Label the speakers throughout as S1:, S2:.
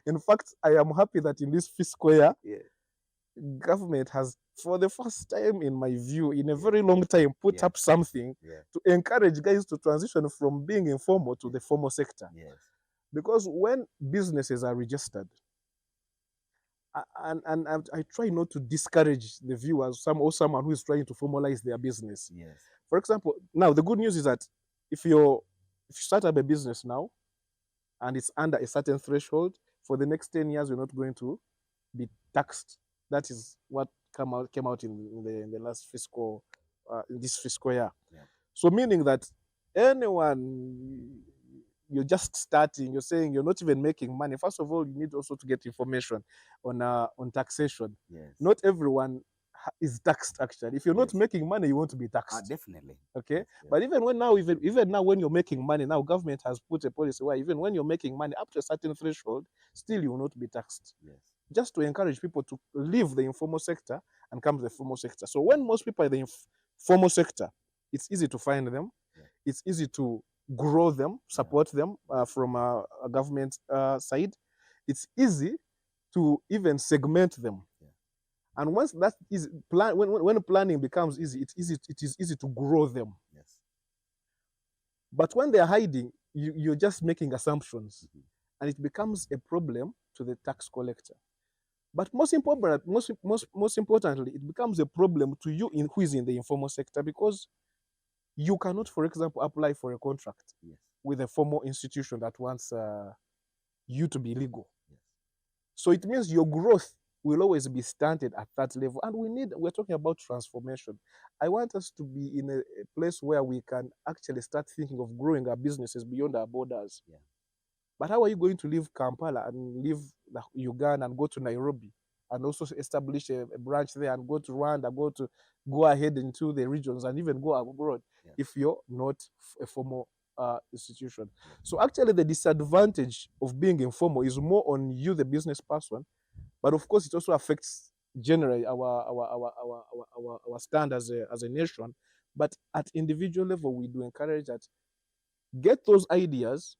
S1: In fact, I am happy that in this fiscal year,
S2: Yeah.
S1: government has, for the first time in my view, in a very long time, put up something to encourage guys to transition from being informal to the formal sector.
S2: Yes.
S1: Because when businesses are registered, and I try not to discourage the viewers, someone who is trying to formalize their business.
S2: Yes.
S1: For example, now the good news is that if you start up a business now and it's under a certain threshold, for the next 10 years, you're not going to be taxed. That is what came out in the last fiscal, in this fiscal year.
S2: Yeah.
S1: So meaning that anyone, you're just starting, you're saying you're not even making money. First of all, you need also to get information on taxation.
S2: Yes.
S1: Not everyone is taxed actually. If you're not making money, you want to be taxed.
S2: Definitely.
S1: Okay.
S2: Yes.
S1: But even now when you're making money, now government has put a policy where even when you're making money up to a certain threshold, still you will not be taxed.
S2: Yes.
S1: Just to encourage people to leave the informal sector and come to the formal sector. So when most people are in the formal sector, it's easy to find them. Yeah. It's easy to grow them, support them from a government side. It's easy to even segment them. Yeah. And once that is when planning becomes easy, it is easy to grow them. Yes. But when they're hiding, you're just making assumptions, and it becomes a problem to the tax collector. But most importantly, it becomes a problem to you who is in the informal sector, because you cannot, for example, apply for a contract with a formal institution that wants you to be legal. Yes. So it means your growth will always be stunted at that level. And we're talking about transformation. I want us to be in a place where we can actually start thinking of growing our businesses beyond our borders. Yeah. But how are you going to leave Kampala and leave Uganda and go to Nairobi and also establish a branch there and go to Rwanda, go ahead into the regions and even go abroad if you're not a formal institution? So actually the disadvantage of being informal is more on you, the business person, but of course it also affects generally our stand as a nation. But at individual level, we do encourage that get those ideas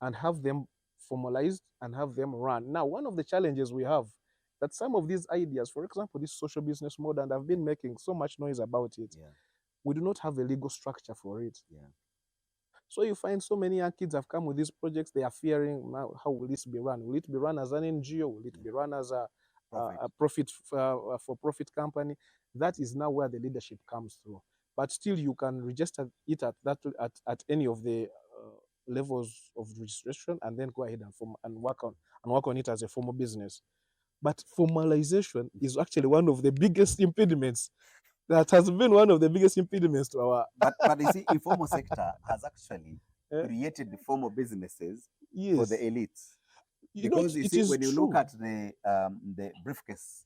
S1: and have them formalized and have them run. Now, one of the challenges we have that some of these ideas, for example, this social business model, and I've been making so much noise about it, we do not have a legal structure for it. Yeah. So you find so many young kids have come with these projects. They are fearing, now, how will this be run? Will it be run as an NGO? Will it be run as a for-profit company? That is now where the leadership comes through. But still, you can register it at any of the levels of registration, and then go ahead and work on it as a formal business. But formalization is actually one of the biggest impediments. That has been one of the biggest impediments to our.
S2: But you see, informal sector has actually created the formal businesses for the elites. Because you see, when you look at the briefcase,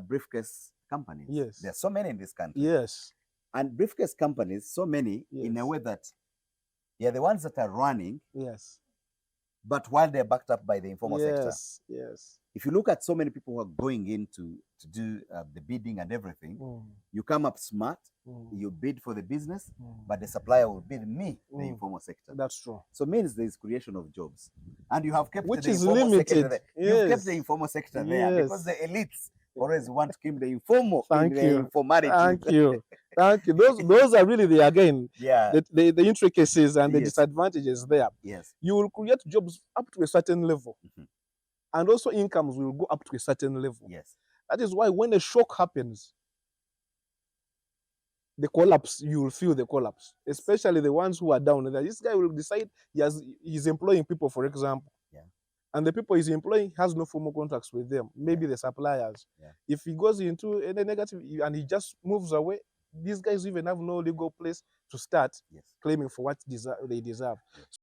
S2: briefcase companies, there are so many in this country.
S1: Yes.
S2: And briefcase companies, so many, in a way that they're the ones that are running.
S1: Yes.
S2: But while they're backed up by the informal sector.
S1: Yes.
S2: If you look at so many people who are going in to do the bidding and everything, you come up smart, you bid for the business, but the supplier will bid the informal sector.
S1: That's true.
S2: So means there is creation of jobs. And you have kept
S1: which
S2: the
S1: is
S2: informal
S1: limited.
S2: sector there. You've kept the informal sector there because the elites always want to keep the informal informality.
S1: Thank you. Thank you. Those are really the intricacies and the disadvantages there.
S2: Yes.
S1: You will create jobs up to a certain level. And also incomes will go up to a certain level.
S2: Yes.
S1: That is why when a shock happens, the collapse, you will feel the collapse. Especially the ones who are down there. This guy will decide he's employing people, for example. Yeah. And the people he's employing has no formal contracts with them. Maybe the suppliers. Yeah. If he goes into any negative and he just moves away, these guys even have no legal place to start claiming for what they deserve. Yes.